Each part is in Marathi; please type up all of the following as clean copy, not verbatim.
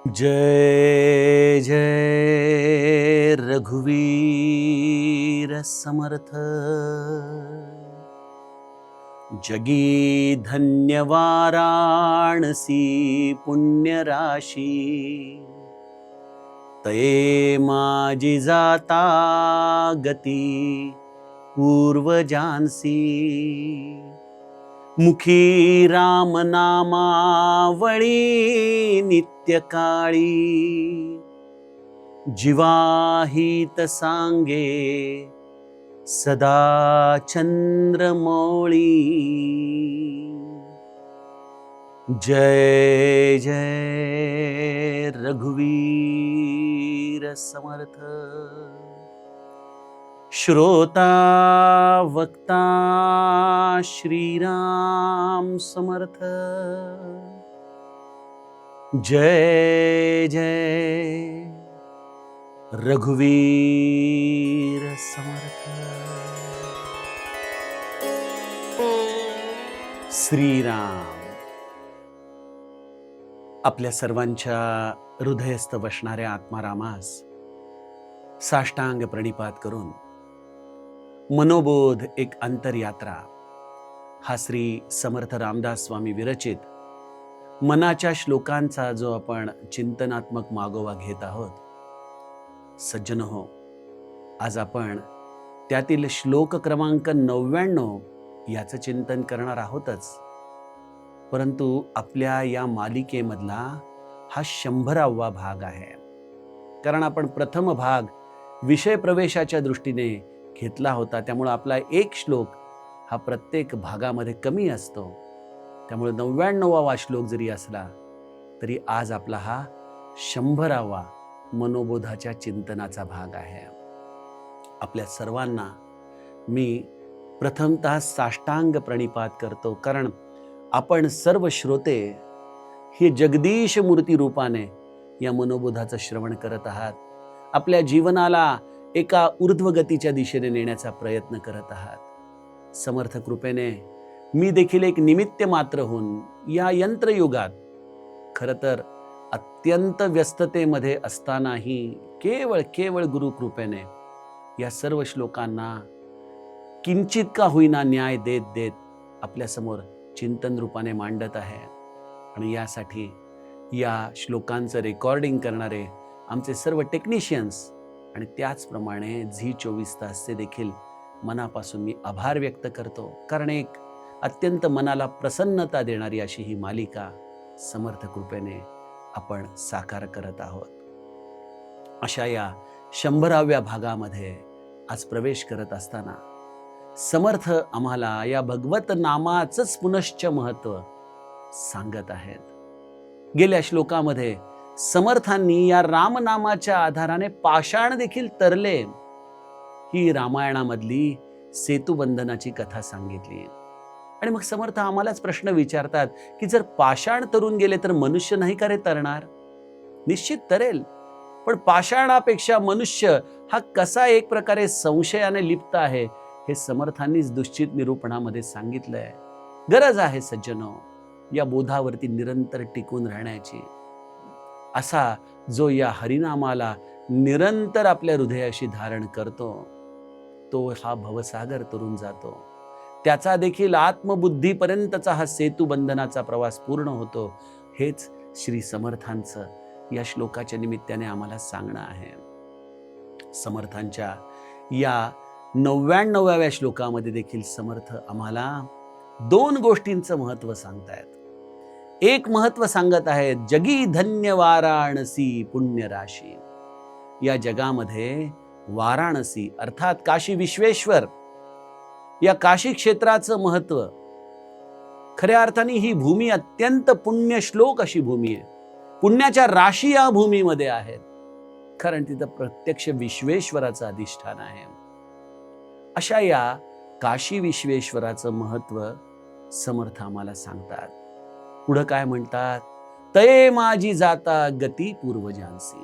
जय जय रघुवीर समर्थ। जगी धन्य वाराणसी पुण्य राशी। तये माझी जाता गती पूर्वजांसी। मुखी राम नामावळी नित्यकाळी। जीवाहित सांगे सदा चंद्रमौळी। जय जय रघुवीर समर्थ। श्रोता वक्ता श्रीराम समर्थ। जय जय रघुवीर समर्थ। श्रीराम आपल्या सर्वांच्या हृदयस्थ बसणाऱ्या आत्मारामास साष्टांग प्रणिपात करून मनोबोध एक अंतरयात्रा हा श्री समर्थ रामदास स्वामी विरचित मनाच्या श्लोकांचा जो आपण चिंतनात्मक मागोवा घेत आहोत, सज्जन हो, आज आपण त्यातील श्लोक क्रमांक 99 याचं चिंतन करणार आहोतच, परंतु आपल्या या मालिकेमधला हा 100वा भाग आहे. कारण आपण प्रथम भाग विषय प्रवेशाच्या दृष्टीने घेतला होता, त्यामुळे आपला एक श्लोक हा प्रत्येक भागामध्ये कमी असतो. त्यामुळे 99वा श्लोक जरी असला तरी आज आपला हा 100वा मनोबोधाच्या चिंतनाचा भाग आहे. आपल्या सर्वांना मी प्रथमतः साष्टांग प्रणिपात करतो, कारण आपण सर्व श्रोते हे जगदीश मूर्ती रूपाने या मनोबोधाचं श्रवण करत आहात. आपल्या जीवनाला एका ऊर्ध्वगतीच्या दिशेने नेण्याचा प्रयत्न करत आहात. समर्थ कृपेने मी देखील एक निमित्त मात्र होऊन या यंत्रयुगात खरं तर अत्यंत व्यस्ततेमध्ये असतानाही केवळ गुरु कृपेने या सर्व श्लोकांना किंचित का होईना न्याय देत देत आपल्यासमोर चिंतन रूपाने मांडत आहे. आणि यासाठी या श्लोकांचं रेकॉर्डिंग करणारे आमचे सर्व टेक्निशियन्स आणि त्याचप्रमाणे झी 24 तासचे देखील मनापासून मी आभार व्यक्त करतो. कारण एक अत्यंत मनाला प्रसन्नता देणारी अशी ही मालिका समर्थ कृपेने आपण साकार करत आहोत. अशा या 100व्या भागामध्ये आज प्रवेश करत असताना समर्थ आम्हाला या भगवत नामाचंच पुनश्च महत्व सांगत आहेत. गेल्या श्लोकामध्ये समर्थांनी या रामनामाच्या आधाराने पाषाण देखील तरले ही रामायणामधली सेतुबंधनाची कथा सांगितली. आणि मग समर्थ आम्हालाच प्रश्न विचारतात की जर पाषाण तरून गेले तर मनुष्य नाही का रे तरणार? निश्चित तरेल, पण पाषाणापेक्षा मनुष्य हा कसा एक प्रकारे संशयाने लिप्त आहे हे समर्थांनीच दुश्चित निरूपणामध्ये सांगितलंय. गरज आहे सज्जनो या बोधावरती निरंतर टिकून राहण्याची. असा जो या हरिनामाला निरंतर आपल्या हृदयाशी धारण करतो तो हा भवसागर तरून जातो. त्याचा देखील आत्मबुद्धीपर्यंतचा हा सेतुबंधनाचा प्रवास पूर्ण होतो. हेच श्री समर्थांचं या श्लोकाच्या निमित्ताने आम्हाला सांगणं आहे. समर्थांच्या या 99व्या श्लोकामध्ये देखील समर्थ आम्हाला 2 गोष्टींचं महत्व सांगतायत. एक महत्व सांगत आहेत, जगी धन्य वाराणसी पुण्य राशी. या जगामध्ये वाराणसी अर्थात काशी विश्वेश्वर या काशी क्षेत्राचं महत्व. खऱ्या अर्थाने ही भूमी अत्यंत पुण्यश्लोक अशी भूमी आहे. पुण्याच्या राशी या भूमीमध्ये आहेत, कारण तिथं प्रत्यक्ष विश्वेश्वराचं अधिष्ठान आहे. अशा या काशी विश्वेश्वराचं महत्व समर्थ आम्हाला सांगतात. पुढं काय म्हणतात, तये माझी जाता गती पूर्वजांसी.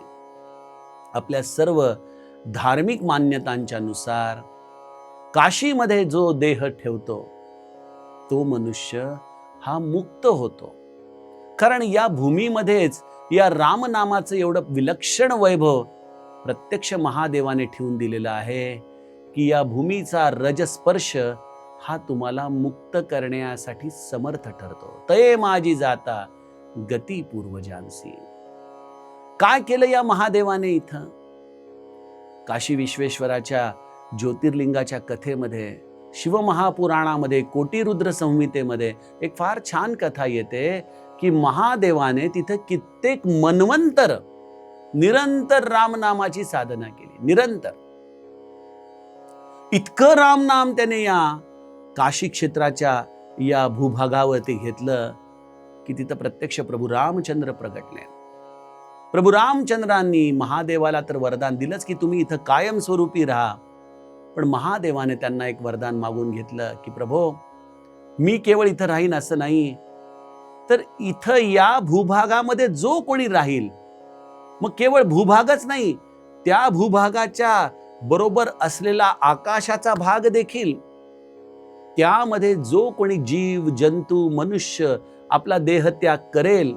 आपल्या सर्व धार्मिक मान्यतांच्या नुसार काशीमध्ये जो देह ठेवतो तो मनुष्य हा मुक्त होतो. कारण या भूमीमध्येच या रामनामाचं एवढं विलक्षण वैभव प्रत्यक्ष महादेवाने ठेवून दिलेलं आहे की या भूमीचा रजस्पर्श हा तुम्हाला मुक्त करण्यासाठी समर्थ ठरतो. तये माझी जाता गती पूर्वजांसी. काय केलं या महादेवाने इथं? काशी विश्वेश्वराच्या ज्योतिर्लिंगाच्या कथेमध्ये, शिवमहापुराणामध्ये, कोटिरुद्र संहितेमध्ये एक फार छान कथा येते की महादेवाने तिथे कित्येक मन्वंतर निरंतर रामनामाची साधना केली. निरंतर इतकं रामनाम त्याने या काशी क्षेत्राच्या या भूभागावरती घेतलं की तिथं प्रत्यक्ष प्रभू रामचंद्र प्रगटले. प्रभू रामचंद्रांनी महादेवाला तर वरदान दिलंच की तुम्ही इथं कायमस्वरूपी राहा. पण महादेवाने त्यांना एक वरदान मागून घेतलं की प्रभो, मी केवळ इथं राहीन असं नाही, तर इथं या भूभागामध्ये जो कोणी राहील, मग केवळ भूभागच नाही, त्या भूभागाच्या बरोबर असलेला आकाशाचा भाग देखील, त्यामध्ये जो कोणी जीव जंतू मनुष्य आपला देहत्याग करेल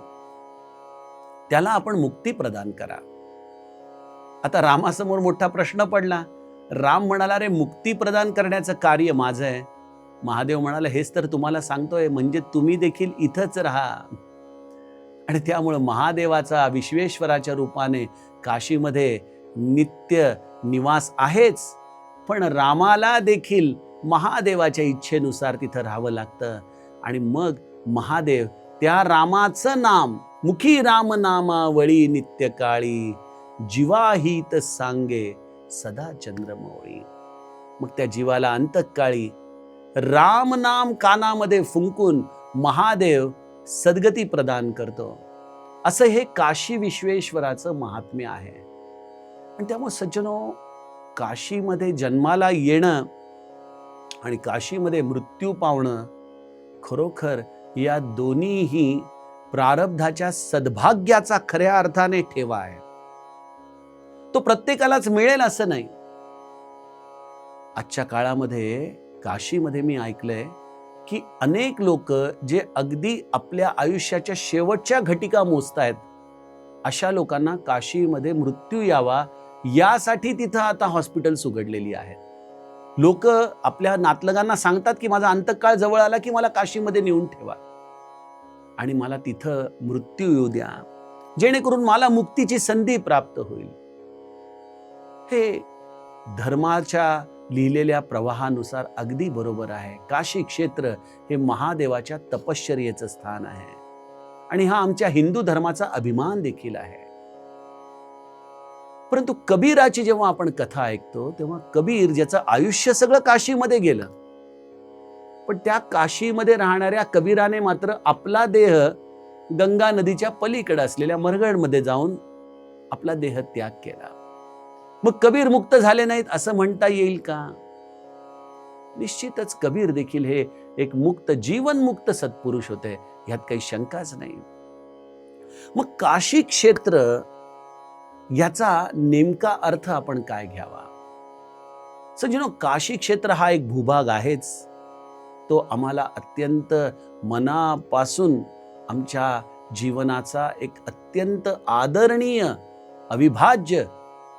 त्याला आपण मुक्ती प्रदान करा. आता रामासमोर मोठा प्रश्न पडला. राम म्हणाला, रे मुक्ती प्रदान करण्याचं कार्य माझं आहे. महादेव म्हणाला, हेच तर तुम्हाला सांगतोय, म्हणजे तुम्ही देखील इथंच राहा. आणि त्यामुळे महादेवाचा विश्वेश्वराच्या रूपाने काशीमध्ये नित्य निवास आहेच, पण रामाला देखील महादेवाच्या इच्छेनुसार तिथं राहावं लागतं. आणि मग महादेव त्या रामाचं नाम, मुखी राम नामावळी नित्यकाळी, जीवाहित सांगे सदा चंद्रमौळी. मग त्या जीवाला अंतकाळी राम नाम कानामध्ये फुंकून महादेव सद्गती प्रदान करतो. असं हे काशी विश्वेश्वराचं महात्म्य आहे. आणि त्यामुळे सज्जनो, काशीमध्ये जन्माला येणं आणि काशीमध्ये मृत्यू पावणं खरोखर या दोन्हीही प्रारब्धाच्या सद्भाग्याचा खऱ्या अर्थाने ठेवा आहे. तो प्रत्येकालाच मिळेल असं नाही. आजच्या काळामध्ये काशीमध्ये मी ऐकलंय की अनेक लोक जे अगदी आपल्या आयुष्याच्या शेवटच्या घटिका मोजतायत, अशा लोकांना काशीमध्ये मृत्यू यावा यासाठी तिथं आता हॉस्पिटल्स उघडलेली आहेत. लोक आपल्या नातलगांना सांगतात की माझा अंतकाळ जवळ आला की मला काशीमध्ये नेऊन ठेवा आणि मला तिथं मृत्यू येऊ द्या, जेणेकरून मला मुक्तीची संधी प्राप्त होईल. हे धर्माच्या लिहिलेल्या प्रवाहानुसार अगदी बरोबर आहे. काशी क्षेत्र हे महादेवाच्या तपश्चर्येचं स्थान आहे आणि हा आमच्या हिंदू धर्माचा अभिमान देखील आहे. परंतु कबीराची जेव्हा आपण कथा ऐकतो तेव्हा कबीर, ज्याचं आयुष्य सगळं काशीमध्ये गेलं, पण त्या काशीमध्ये राहणाऱ्या कबीराने मात्र आपला देह गंगा नदीच्या पलीकडे असलेल्या मरगडमध्ये जाऊन आपला देह त्याग केला. मग कबीर मुक्त झाले नाहीत असं म्हणता येईल का? निश्चितच कबीर देखील हे एक मुक्त, जीवनमुक्त सत्पुरुष होते, यात काही शंकाच नाही. मग काशी क्षेत्र याचा नेमका अर्थ आपण काय घ्यावा? सज्जनो, काशी क्षेत्र हा एक भूभाग आहेच. तो आम्हाला अत्यंत मनापासून आमच्या जीवनाचा एक अत्यंत आदरणीय, अविभाज्य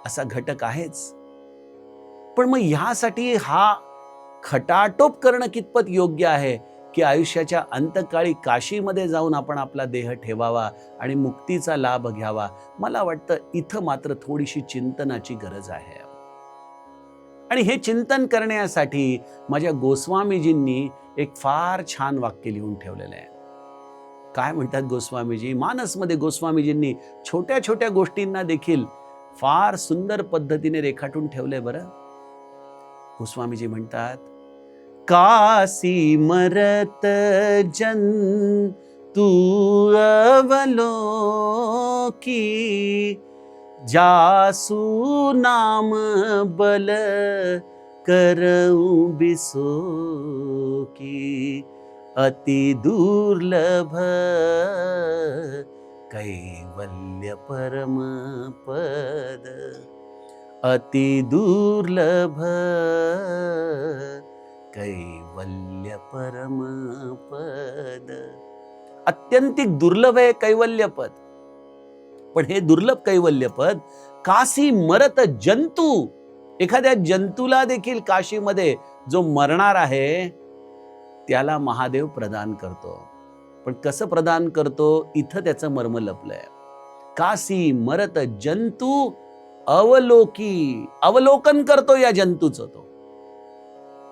असा घटक आहेच. पण मग ह्यासाठी हा खटाटोप करणं कितपत योग्य आहे की आयुष्याच्या अंतकाळी काशीमध्ये जाऊन आपण आपला देह ठेवावा आणि मुक्तीचा लाभ घ्यावा? मला वाटतं इथं मात्र थोडीशी चिंतनाची गरज आहे. आणि हे चिंतन करण्यासाठी माझ्या गोस्वामीजींनी एक फार छान वाक्य लिहून ठेवलेलं आहे. काय म्हणतात गोस्वामीजी? मानसमध्ये गोस्वामीजींनी छोट्या छोट्या गोष्टींना देखील फार सुंदर पद्धतीने रेखाटून ठेवलंय बरं. गोस्वामीजी म्हणतात, काशी मरत जन तू अवलोकी, जासू नाम बल करऊ बिसोकी, अति दुर्लभ कैवल्य परम पद, अति दुर्लभ कैवल्य परम पद. अत्यंतिक दुर्लभ आहे कैवल्य पद. पण हे दुर्लभ कैवल्य पद काशी मरत जंतू, एखाद्या जंतूला देखील काशीमध्ये जो मरणार आहे त्याला महादेव प्रदान करतो. पण कसं प्रदान करतो, इथं त्याचं मर्म लपलंय. काशी मरत जंतू अवलोकी, अवलोकन करतो या जंतूचं तो.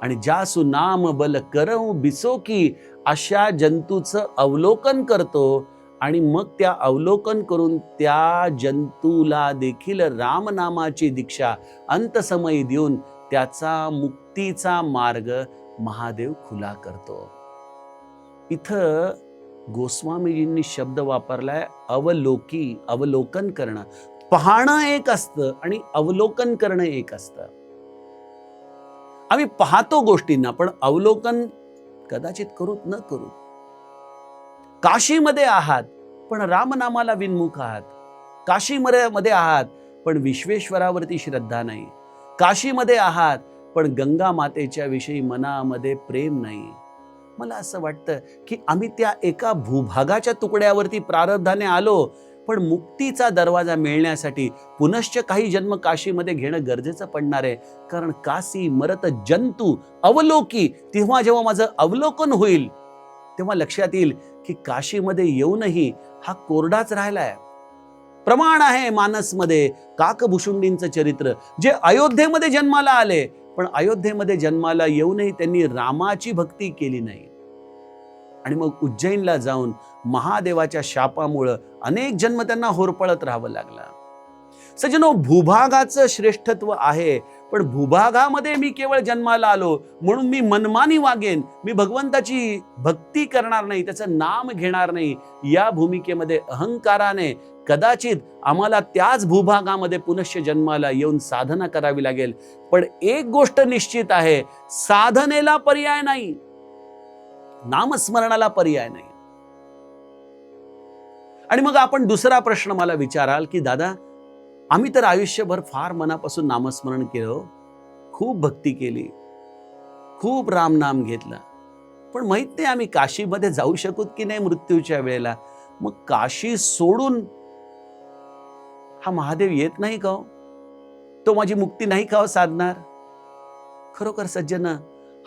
आणि जासु नाम बल करऊ बिसोकी, अशा जंतूचं अवलोकन करतो आणि मग त्या अवलोकन करून त्या जंतूला देखील रामनामाची दीक्षा अंतसमयी देऊन त्याचा मुक्तीचा मार्ग महादेव खुला करतो. इथं गोस्वामीजींनी शब्द वापरलाय अवलोकी, अवलोकन करणं. पाहणं एक असतं आणि अवलोकन करणं एक असतं. आम्ही पाहतो गोष्टींना, पण अवलोकन कदाचित करूत न करू. काशीमध्ये आहात पण रामनामाला विनमुख आहात. काशीमध्ये आहात पण विश्वेश्वरावरती श्रद्धा नाही. काशीमध्ये आहात पण गंगा मातेच्या विषयी मनामध्ये प्रेम नाही. मला असं वाटतं की आम्ही त्या एका भूभागाच्या तुकड्यावरती प्रारब्धाने आलो, पण मुक्तीचा दरवाजा मिळण्यासाठी पुनश्च काही जन्म काशीमध्ये घेणं गरजेचं पडणार आहे. कारण काशी मरत जंतू अवलोकी, तेव्हा जेव्हा माझं अवलोकन होईल तेव्हा लक्षात येईल की काशीमध्ये येऊनही हा कोरडाच राहिलाय. प्रमाण आहे मानसमध्ये काकभुशुंडींचं चरित्र, जे अयोध्येमध्ये जन्माला आले पण अयोध्येमध्ये जन्माला येऊनही त्यांनी रामाची भक्ती केली नाही. आणि मग उज्जैनला जाऊन महादेवाच्या शापामुळं अनेक जन्म त्यांना होरपळत राहावं लागलं. सज्जनो, भूभागाचं श्रेष्ठत्व आहे, पण भूभागामध्ये मी केवळ जन्माला आलो म्हणून मी मनमानी वागेन, मी भगवंताची भक्ती करणार नाही, त्याचं नाम घेणार नाही, या भूमिकेमध्ये अहंकाराने कदाचित आम्हाला त्याच भूभागामध्ये पुनश्च जन्माला येऊन साधना करावी लागेल. पण एक गोष्ट निश्चित आहे, साधनेला पर्याय नाही, नामस्मरणाला पर्याय नाही. आणि मग आपण दुसरा प्रश्न मला विचाराल की दादा, आम्ही तर आयुष्यभर फार मनापासून नामस्मरण केलं, खूप भक्ती केली, खूप रामनाम घेतलं, पण माहित नाही आम्ही काशीमध्ये जाऊ शकू की नाही मृत्यूच्या वेळेला. मग काशी सोडून हा महादेव येत नाही का? तो माझी मुक्ती नाही का साधणार? खरोखर सज्जन,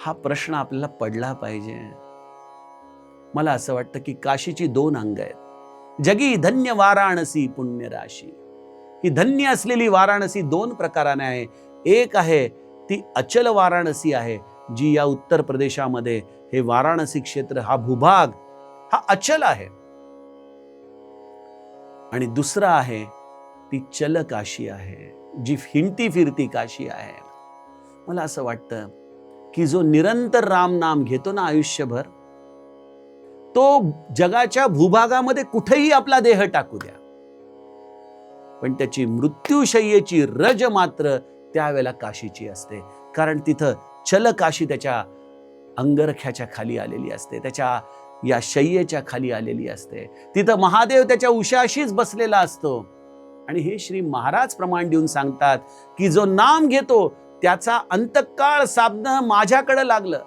हा प्रश्न आपल्याला पडला पाहिजे. मला असं वाटतं की काशीची दोन अंग आहेत. जगी धन्य वाराणसी पुण्य राशी. ही धन्य असलेली वाराणसी दोन प्रकाराने आहे. एक आहे ती अचल वाराणसी आहे, जी या उत्तर प्रदेशामध्ये हे वाराणसी क्षेत्र, हा भूभाग हा अचल आहे. आणि दुसरा आहे ती चल काशी आहे, जी हिंडती फिरती काशी आहे. मला असं वाटतं की जो निरंतर राम नाम घेतो ना आयुष्यभर, तो जगाच्या भूभागामध्ये कुठेही आपला देह टाकू द्या, पण त्याची मृत्यूशय्येची रज मात्र त्यावेळेला काशीची असते. कारण तिथं चल काशी त्याच्या अंगरख्याच्या खाली आलेली असते, त्याच्या या शय्येच्या खाली आलेली असते. तिथं महादेव त्याच्या उशाशीच बसलेला असतो. आणि हे श्री महाराज प्रमाण देऊन सांगतात की जो नाम घेतो त्याचा अंतकाळ साधणं माझ्याकडे लागलं.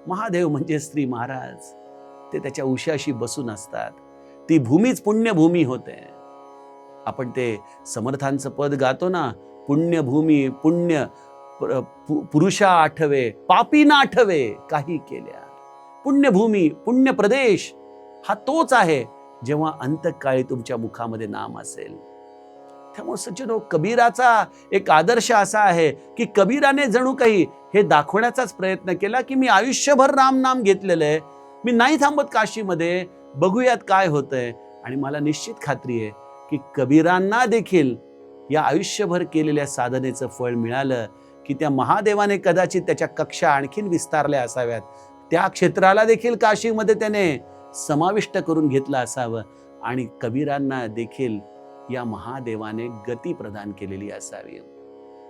महादेव म्हणजे श्री महाराज, ते त्याच्या उशाशी बसून असतात. ती भूमीच पुण्यभूमी होते. आपण ते समर्थांचं पद गातो ना, पुण्यभूमी पुण्य पुरुषा आठवे, पापी ना आठवे काही केल्या. पुण्यभूमी पुण्य प्रदेश हा तोच आहे जेव्हा अंतकाळी तुमच्या मुखामध्ये नाम असेल. त्यामुळे सज्जनो, कबीराचा एक आदर्श असा आहे की कबीराने जणू काही हे दाखवण्याचाच प्रयत्न केला की मी आयुष्यभर राम नाम घेतलेलं आहे, मी नाही थांबत काशीमध्ये, बघूयात काय होतंय. आणि मला निश्चित खात्री आहे की कबीरांना देखील या आयुष्यभर केलेल्या साधनेचं फळ मिळालं की त्या महादेवाने कदाचित त्याच्या कक्षा आणखीन विस्तारल्या असाव्यात, त्या क्षेत्राला देखील काशीमध्ये त्याने समाविष्ट करून घेतलं असावं आणि कबीरांना देखील या महादेवाने गती प्रदान केलेली असावी.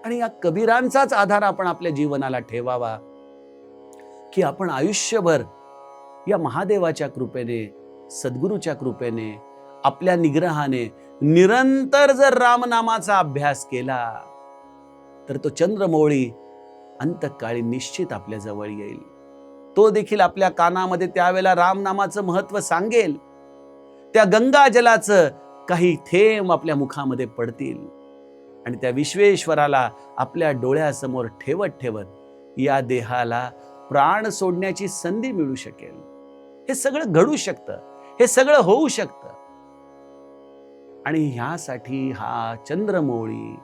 आणि या कबीरांचाच आधार आपण आपल्या जीवनाला ठेवावा की आपण आयुष्यभर या महादेवाच्या कृपेने, सद्गुरूच्या कृपेने, आपल्या निग्रहाने निरंतर जर रामनामाचा अभ्यास केला तर तो चंद्रमौळी अंतकाळी निश्चित आपल्या जवळ येईल. तो देखील आपल्या कानामध्ये त्यावेळेला रामनामाचं महत्व सांगेल. त्या गंगा जलाचं काही थेंब आपल्या मुखामध्ये पडतील आणि त्या विश्वेश्वराला आपल्या डोळ्यासमोर ठेवत ठेवत या देहाला प्राण सोडण्याची संधी मिळू शकेल. हे सगळं घडू शकतं, हे सगळं होऊ शकतं. आणि ह्यासाठी हा चंद्रमौळी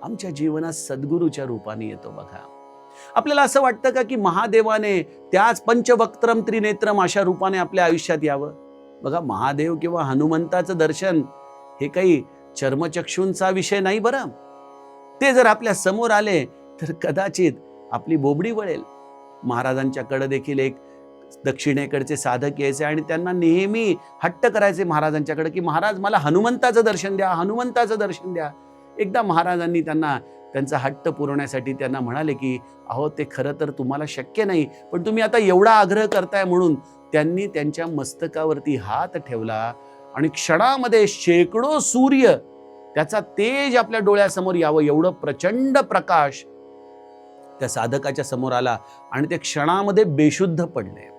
आमच्या जीवनात सद्गुरूच्या रूपाने येतो. बघा, आपल्याला असं वाटतं का की महादेवाने त्याच पंचवक्त्रम त्रिनेत्रम अशा रूपाने आपल्या आयुष्यात यावं? बघा, महादेव किंवा हनुमंताचं दर्शन हे काही चर्मचक्षूंचा विषय नाही बरं. ते जर आपल्या समोर आले तर कदाचित आपली बोबडी वळेल. महाराजांच्याकडे देखील एक दक्षिणेकडचे साधक यायचे आणि त्यांना नेहमी हट्ट करायचे महाराजांच्याकडे की महाराज मला हनुमंताचं दर्शन द्या, हनुमंताचं दर्शन द्या. एकदा महाराजांनी त्यांना त्यांचा हट्ट पुरवण्यासाठी त्यांना म्हणाले की अहो, ते खरं तर तुम्हाला शक्य नाही, पण तुम्ही आता एवढा आग्रह करताय म्हणून त्यांनी त्यांच्या मस्तकावरती हात ठेवला आणि क्षणामध्ये शेकडो सूर्य त्याचा तेज आपल्या डोळ्यासमोर यावं एवढं प्रचंड प्रकाश त्या साधकाच्या समोर आला आणि ते क्षणामध्ये बेशुद्ध पडले.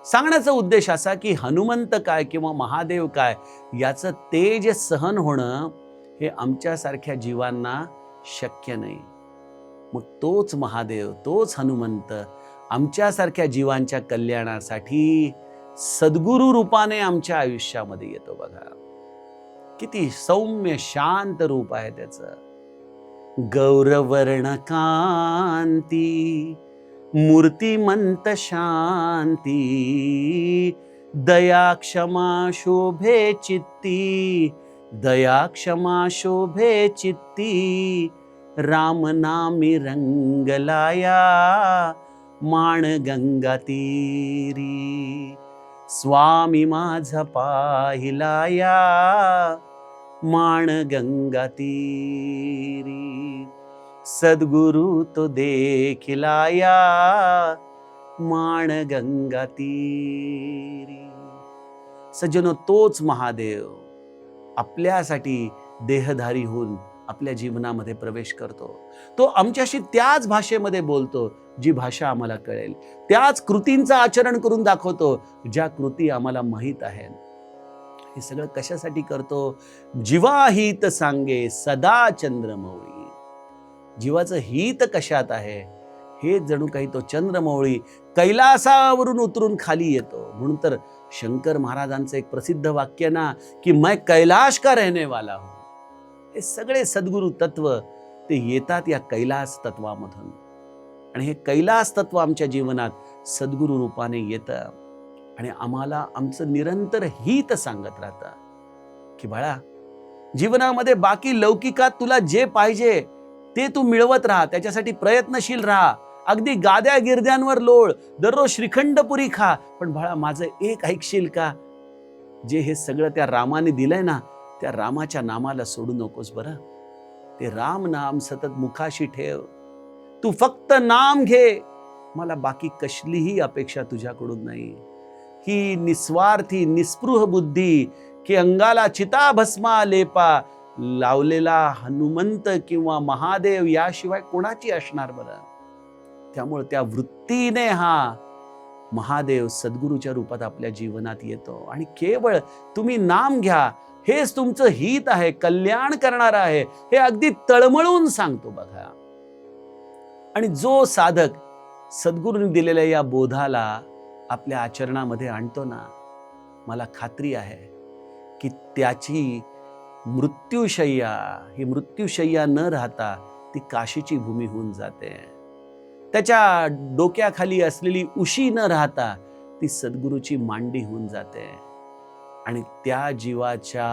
सांगण्याचा उद्देश असा की हनुमंत काय किंवा महादेव काय याचं तेज सहन होणं हे आमच्यासारख्या जीवांना शक्य नाही. मग तोच महादेव, तोच हनुमंत आमच्यासारख्या जीवांच्या कल्याणासाठी सद्गुरू रूपाने आमच्या आयुष्यामध्ये येतो. बघा, किती सौम्य शांत रूप आहे त्याचं. गौरवर्ण कांती मूर्तिमंत शांती दया क्षमा शोभे चित्ती, दया क्षमा शोभे चित्ती राम नामी रंग लाया माण गंगा तीरी, स्वामी माझा पाहिलाया माण गंगा तीरी, सद्गुरु तो देखिलाया माण गंगा तीरी. सज्जनो, तोच महादेव आपल्यासाठी देहधारी होऊन आपल्या जीवनामध्ये प्रवेश करतो. तो आमच्याशी त्याच भाषेमध्ये बोलतो जी भाषा आम्हाला कळेल, त्याच कृतींचं आचरण करून दाखवतो ज्या कृती आम्हाला माहीत आहेत. हे सगळं कशासाठी करतो? जीवा हित सांगे सदा चंद्रमौळी. जीवाचं हित कशात आहे? हे जणू काही तो चंद्रमौळी कैलासावरून उतरून खाली येतो. म्हणून तर शंकर महाराजांचं एक प्रसिद्ध वाक्य ना की मैं कैलाश का रहने वाला हूं. हे सगळे सद्गुरु तत्व ते येतात या कैलास तत्वामधून आणि हे कैलास तत्व आमच्या जीवनात सद्गुरु रूपाने येतं आणि आम्हाला आमचं निरंतर हित सांगत राहतं की बाळा, जीवनामध्ये बाकी लौकिकात तुला जे पाहिजे ते तू मिळवत राहा, त्याच्यासाठी प्रयत्नशील राहा. अगदी गाद्या गिरद्यांवर लोळ, दररोज श्रीखंडपुरी खा, पण बाळा माझं एक ऐकशील का? जे हे सगळं त्या रामाने दिलंय ना, त्या रामाच्या नामाला सोडू नकोस बरं. ते राम नाम सतत मुखाशी ठेव. तू फक्त नाम घे, मला बाकी कसलीही अपेक्षा तुझ्याकडून नाही. ही निस्वार्थी निस्पृह बुद्धी की अंगाला चिता भस्मा लेपा लावलेला हनुमंत किंवा महादेव याशिवाय कोणाची असणार बरं? त्यामुळे त्या वृत्तीने हा महादेव सद्गुरूच्या रूपात आपल्या जीवनात येतो आणि केवळ तुम्ही नाम घ्या, हेच तुमचं हित आहे, कल्याण करणार आहे, हे अगदी तळमळून सांगतो. बघा, आणि जो साधक सद्गुरूंनी दिलेल्या या बोधाला आपल्या आचरणामध्ये आणतो ना, मला खात्री आहे की त्याची मृत्यूशय्या ही मृत्यूशय्या न राहता ती काशीची भूमी होऊन जाते. त्याच्या डोक्याखाली असलेली उशी न राहता ती सद्गुरूची मांडी होऊन जाते आणि त्या जीवाच्या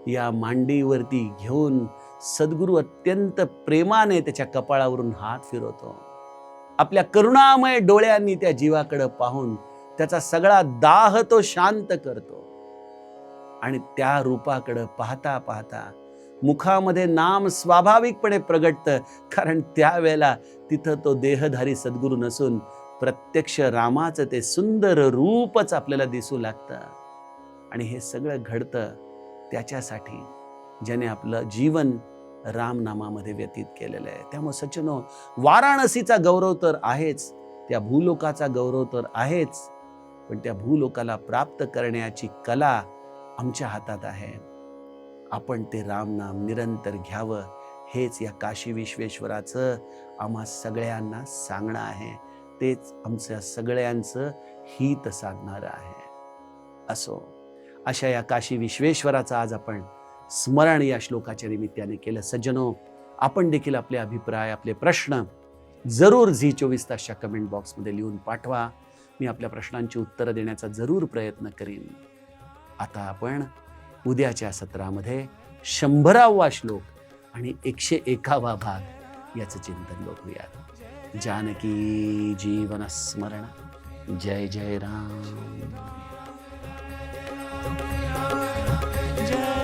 या मांडीवरती घेऊन सद्गुरू अत्यंत प्रेमाने त्याच्या कपाळावरून हात फिरवतो. आपल्या करुणामय डोळ्यांनी त्या जीवाकडे पाहून त्याचा सगळा दाह तो शांत करतो आणि त्या रूपाकडे पाहता पाहता मुखामध्ये नाम स्वाभाविकपणे प्रगटतं, कारण त्यावेळेला तिथं तो देहधारी सद्गुरू नसून प्रत्यक्ष रामाचं ते सुंदर रूपच आपल्याला दिसू लागतं. आणि हे सगळं घडतं त्याच्यासाठी ज्याने आपलं जीवन रामनामामध्ये व्यतीत केलेलं आहे. त्यामुळे सज्जनो, वाराणसीचा गौरव तर आहेच, त्या भूलोकाचा गौरव तर आहेच, पण त्या भूलोकाला प्राप्त करण्याची कला आमच्या हातात आहे. आपण ते रामनाम निरंतर घ्यावं, हेच या काशी विश्वेश्वराचं आम्हा सगळ्यांना सांगणं आहे. तेच आमच्या सगळ्यांचं हित साधणारं आहे. असो, अशा या काशी विश्वेश्वराचं आज आपण स्मरण या श्लोकाच्या निमित्ताने केलं. सज्जनो, आपण देखील आपले अभिप्राय, आपले प्रश्न जरूर झी 24 तासच्या कमेंट बॉक्समध्ये लिहून पाठवा. मी आपल्या प्रश्नांची उत्तरं देण्याचा जरूर प्रयत्न करीन. आता आपण उद्याच्या सत्रामध्ये 100वा श्लोक आणि 101वा भाग याचं चिंतन बघूया. जानकी जीवन स्मरण. जय जय राम. जय